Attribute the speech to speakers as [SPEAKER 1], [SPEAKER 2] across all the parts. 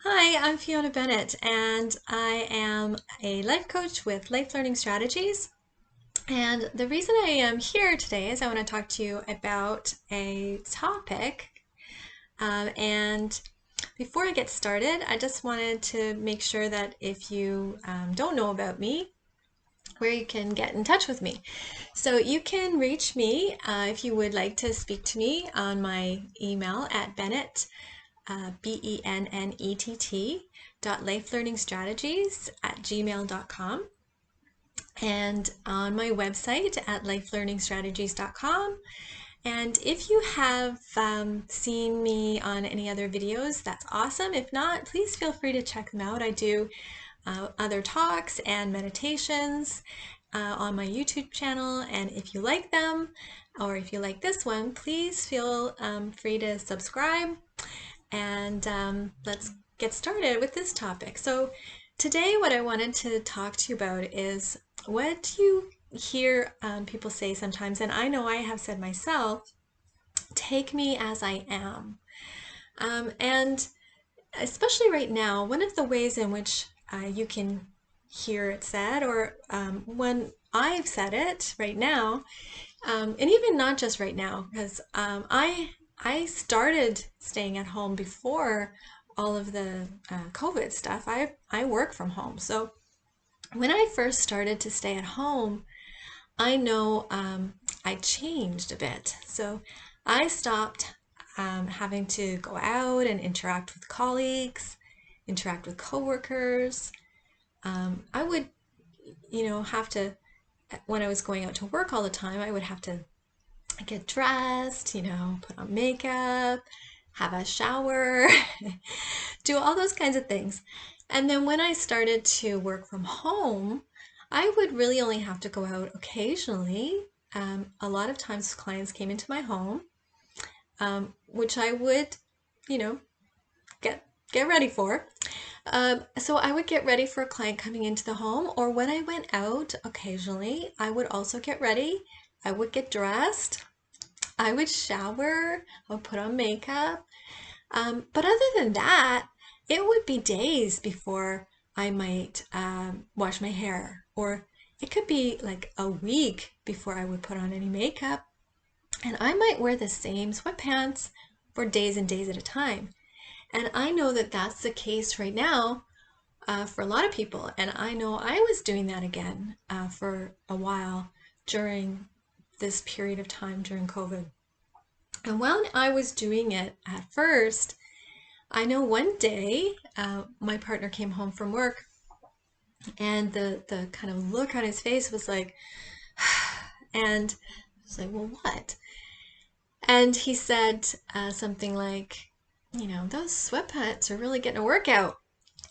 [SPEAKER 1] Hi, I'm Fiona Bennett, and I am a life coach with Life Learning Strategies. And the reason I am here today is I want to talk to you about a topic. And before I get started, I just wanted to make sure that if you don't know about me, where you can get in touch with me. So you can reach me if you would like to speak to me on my email at bennett, bennett .lifelearningstrategies@gmail.com, and on my website at lifelearningstrategies.com. And if you have seen me on any other videos, that's awesome. If not, please feel free to check them out. I do other talks and meditations on my YouTube channel, and if you like them, or if you like this one, please feel free to subscribe. And let's get started with this topic. So today what I wanted to talk to you about is what you hear people say sometimes, and I know I have said myself, take me as I am. And especially right now, one of the ways in which you can hear it said, or when I've said it right now, and even not just right now, because I started staying at home before all of the COVID stuff. I work from home. So when I first started to stay at home, I know I changed a bit. So I stopped having to go out and interact with colleagues, interact with coworkers. I would, have to, when I was going out to work all the time, I would have to get dressed, put on makeup, have a shower, do all those kinds of things. And then when I started to work from home, I would really only have to go out occasionally. A lot of times clients came into my home, which I would, get ready for. So I would get ready for a client coming into the home, or when I went out occasionally, I would also get ready. I would get dressed, I would shower, I would put on makeup. But other than that, it would be days before I might wash my hair, or it could be like a week before I would put on any makeup. And I might wear the same sweatpants for days and days at a time. And I know that that's the case right now for a lot of people. And I know I was doing that again for a while during this period of time during COVID. And when I was doing it at first, I know one day my partner came home from work, and the kind of look on his face was like, and I was like, well, what? And he said something like, those sweatpants are really getting a workout.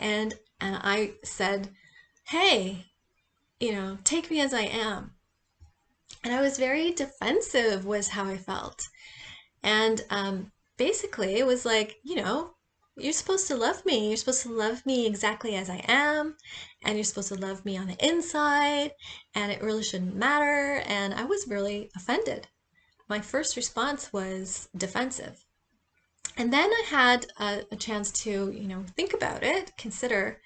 [SPEAKER 1] And I said, hey, take me as I am. And I was very defensive, was how I felt. And basically it was like, you're supposed to love me. You're supposed to love me exactly as I am. And you're supposed to love me on the inside. And it really shouldn't matter. And I was really offended. My first response was defensive. And then I had a chance to, think about it, consider.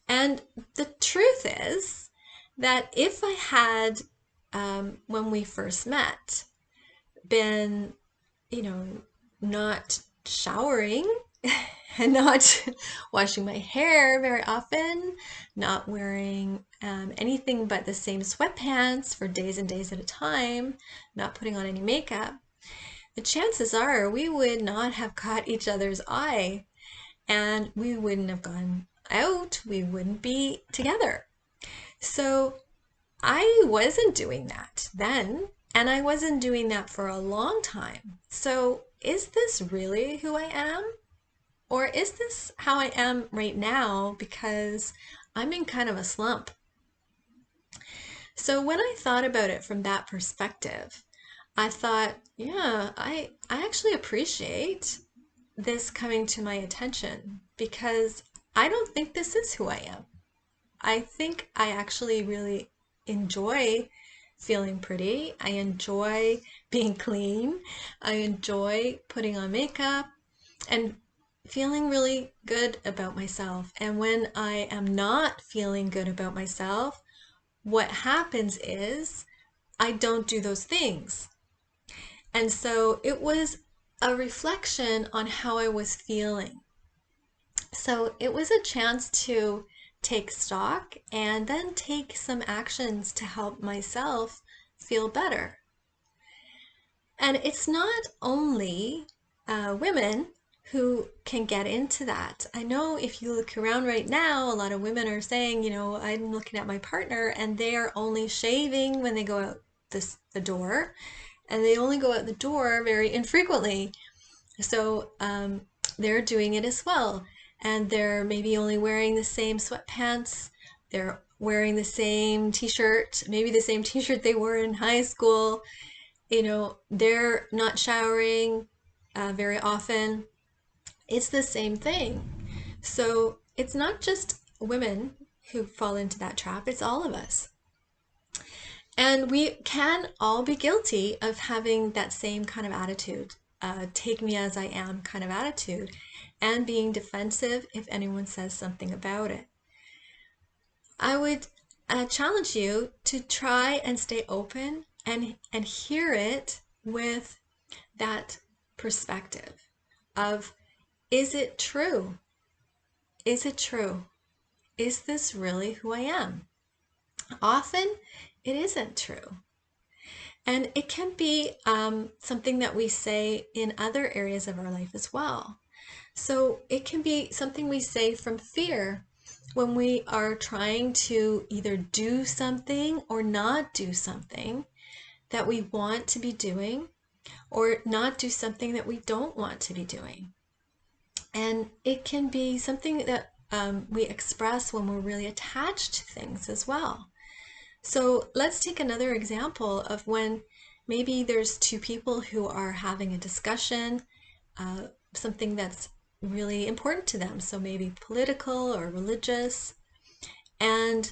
[SPEAKER 1] And the truth is that if I had, when we first met, been, not showering and not washing my hair very often, not wearing anything but the same sweatpants for days and days at a time, not putting on any makeup, the chances are we would not have caught each other's eye, and we wouldn't have gone out, we wouldn't be together. So I wasn't doing that then, and I wasn't doing that for a long time. So is this really who I am? Or is this how I am right now because I'm in kind of a slump? So when I thought about it from that perspective, I thought, yeah, I actually appreciate this coming to my attention, because I don't think this is who I am. I think I actually really enjoy feeling pretty. I enjoy being clean. I enjoy putting on makeup. And feeling really good about myself. And when I am not feeling good about myself, what happens is I don't do those things. And so it was a reflection on how I was feeling. So it was a chance to take stock and then take some actions to help myself feel better. And it's not only women who can get into that. I know if you look around right now, a lot of women are saying, you know, I'm looking at my partner and they are only shaving when they go out the door, and they only go out the door very infrequently. So they're doing it as well. And they're maybe only wearing the same sweatpants. They're wearing the same t-shirt, maybe the same t-shirt they wore in high school. You know, they're not showering very often. It's the same thing. So it's not just women who fall into that trap, it's all of us. And we can all be guilty of having that same kind of attitude, take me as I am kind of attitude, and being defensive if anyone says something about it. I would challenge you to try and stay open and hear it with that perspective of, is it true? Is it true? Is this really who I am? Often it isn't true. And it can be something that we say in other areas of our life as well. So it can be something we say from fear when we are trying to either do something or not do something that we want to be doing, or not do something that we don't want to be doing. And it can be something that we express when we're really attached to things as well. So let's take another example of when maybe there's two people who are having a discussion, something that's really important to them. So maybe political or religious, and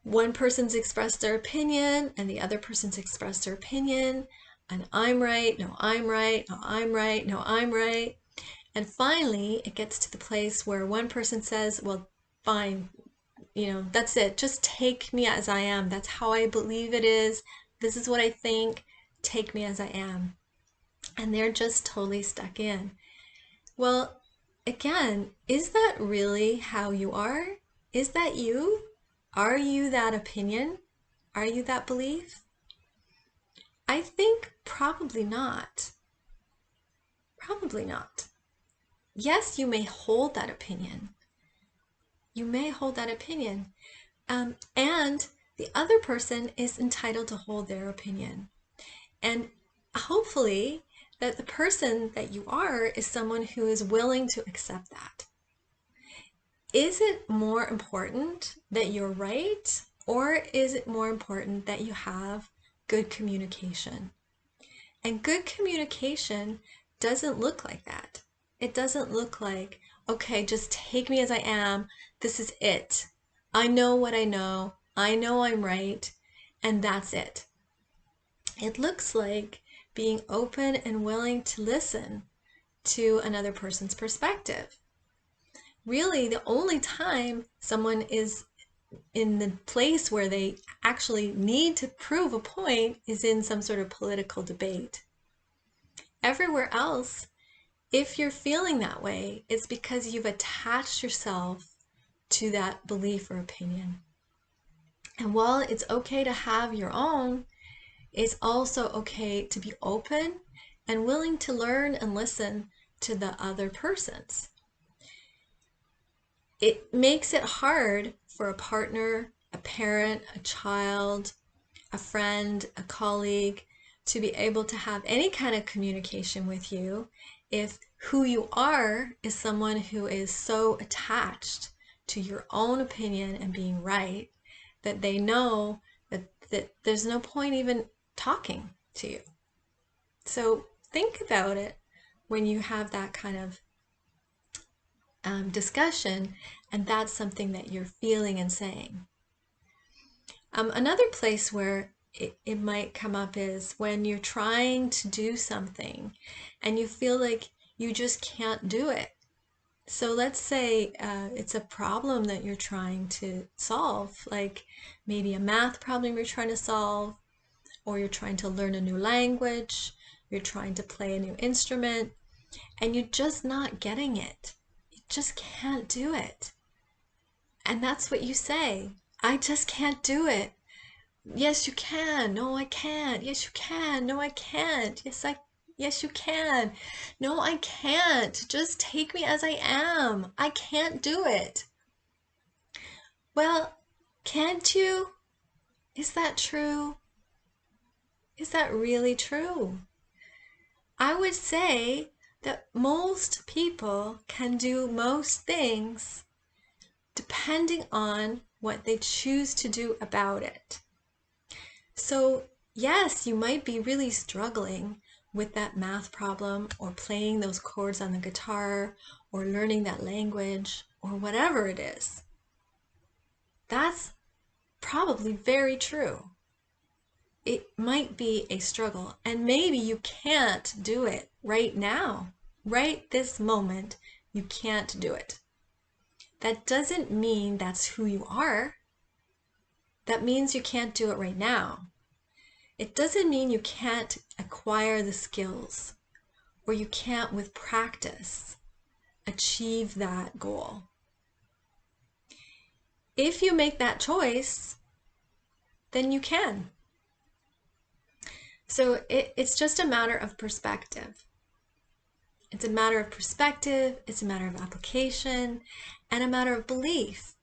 [SPEAKER 1] one person's expressed their opinion and the other person's expressed their opinion, and I'm right, no, I'm right, no, I'm right, no, I'm right. And finally, it gets to the place where one person says, well, fine, you know, that's it. Just take me as I am. That's how I believe it is. This is what I think. Take me as I am. And they're just totally stuck in. Well, again, is that really how you are? Is that you? Are you that opinion? Are you that belief? I think probably not. Probably not. Yes, you may hold that opinion. You may hold that opinion. And the other person is entitled to hold their opinion. And hopefully that the person that you are is someone who is willing to accept that. Is it more important that you're right, or is it more important that you have good communication? And good communication doesn't look like that. It doesn't look like, okay, just take me as I am. This is it. I know what I know I'm right, and that's it. It looks like being open and willing to listen to another person's perspective. Really, the only time someone is in the place where they actually need to prove a point is in some sort of political debate. Everywhere else, if you're feeling that way, it's because you've attached yourself to that belief or opinion. And while it's okay to have your own, it's also okay to be open and willing to learn and listen to the other person's. It makes it hard for a partner, a parent, a child, a friend, a colleague to be able to have any kind of communication with you if who you are is someone who is so attached to your own opinion and being right that they know that there's no point even talking to you. So think about it when you have that kind of discussion and that's something that you're feeling and saying. Another place where it might come up is when you're trying to do something and you feel like you just can't do it. So let's say it's a problem that you're trying to solve, like maybe a math problem you're trying to solve, or you're trying to learn a new language, you're trying to play a new instrument, and you're just not getting it. You just can't do it. And that's what you say. I just can't do it. Yes, you can. No, I can't. Yes, you can. No, I can't. Yes, you can. No, I can't. Just take me as I am. I can't do it. Well, can't you? Is that true? Is that really true? I would say that most people can do most things depending on what they choose to do about it. So yes, you might be really struggling with that math problem or playing those chords on the guitar or learning that language or whatever it is. That's probably very true. It might be a struggle, and maybe you can't do it right now. Right this moment, you can't do it. That doesn't mean that's who you are. That means you can't do it right now. It doesn't mean you can't acquire the skills or you can't, with practice, achieve that goal. If you make that choice, then you can. So it's just a matter of perspective. It's a matter of perspective, it's a matter of application, and a matter of belief.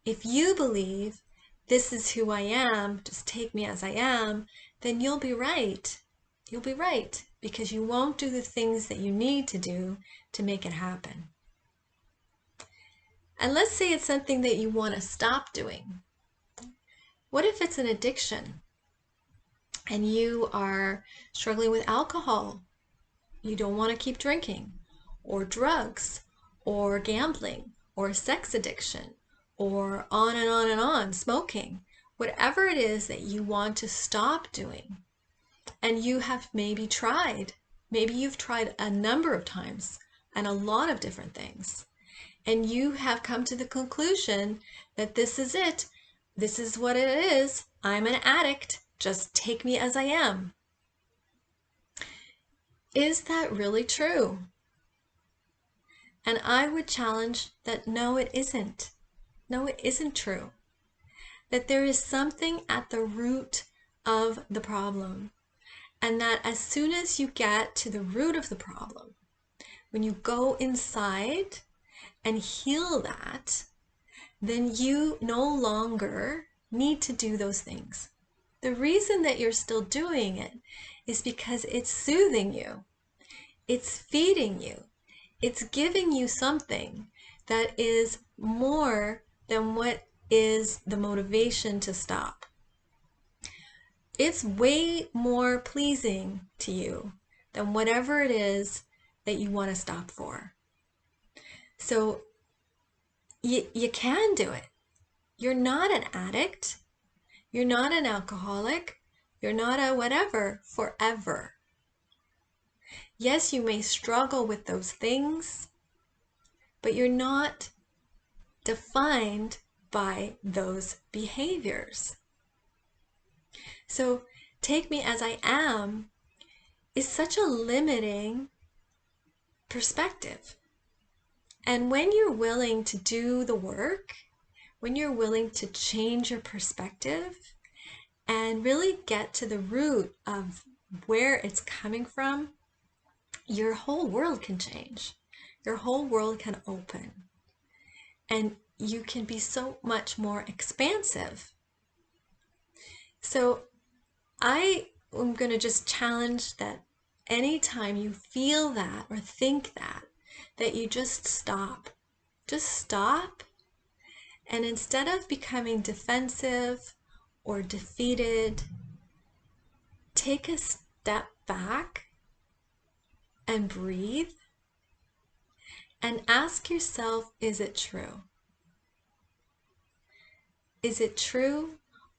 [SPEAKER 1] If you believe this is who I am, just take me as I am, then you'll be right. You'll be right because you won't do the things that you need to do to make it happen. And let's say it's something that you want to stop doing. What if it's an addiction and you are struggling with alcohol? You don't want to keep drinking, or drugs, or gambling, or sex addiction, or on and on and on, smoking. Whatever it is that you want to stop doing, and you have maybe you've tried a number of times and a lot of different things, and you have come to the conclusion that this is it, this is what it is, I'm an addict, just take me as I am. Is that really true? And I would challenge that no, it isn't. No, it isn't true. That there is something at the root of the problem. And that as soon as you get to the root of the problem, when you go inside and heal that, then you no longer need to do those things. The reason that you're still doing it is because it's soothing you. It's feeding you. It's giving you something that is more than what is the motivation to stop. It's way more pleasing to you than whatever it is that you want to stop for. So you can do it. You're not an addict. You're not an alcoholic. You're not a whatever forever. Yes, you may struggle with those things, but you're not defined by those behaviors. So take me as I am is such a limiting perspective. And when you're willing to do the work, when you're willing to change your perspective and really get to the root of where it's coming from, your whole world can change. Your whole world can open. And you can be so much more expansive. So I am going to just challenge that anytime you feel that or think that you just stop. Just stop. And instead of becoming defensive or defeated, take a step back and breathe and ask yourself, is it true? Is it true,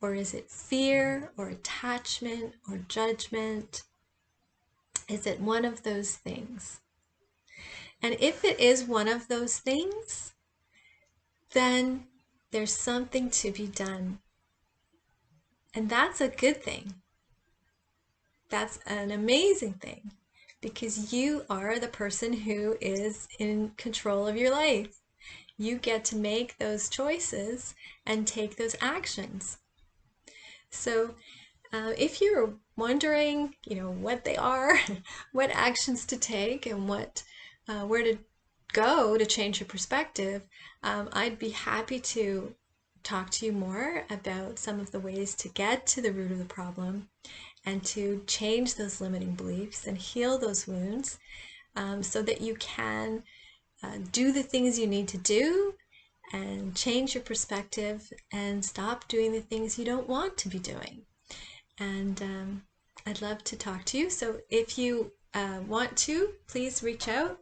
[SPEAKER 1] or is it fear or attachment or judgment? Is it one of those things? And if it is one of those things, then there's something to be done. And that's a good thing. That's an amazing thing, because you are the person who is in control of your life. You get to make those choices and take those actions. So if you're wondering, what they are, what actions to take, and where to go to change your perspective, I'd be happy to talk to you more about some of the ways to get to the root of the problem and to change those limiting beliefs and heal those wounds, so that you can do the things you need to do and change your perspective and stop doing the things you don't want to be doing. And I'd love to talk to you. So if you want to, please reach out.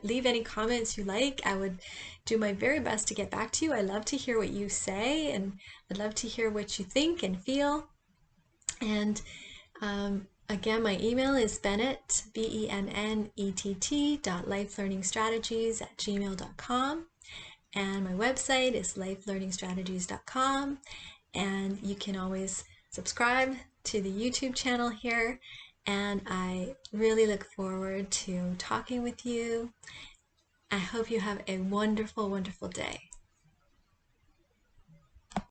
[SPEAKER 1] Leave any comments you like. I would do my very best to get back to you. I love to hear what you say, and I'd love to hear what you think and feel. And again, my email is bennett, bennett.lifelearningstrategies@gmail.com. And my website is lifelearningstrategies.com. And you can always subscribe to the YouTube channel here. And I really look forward to talking with you. I hope you have a wonderful, wonderful day.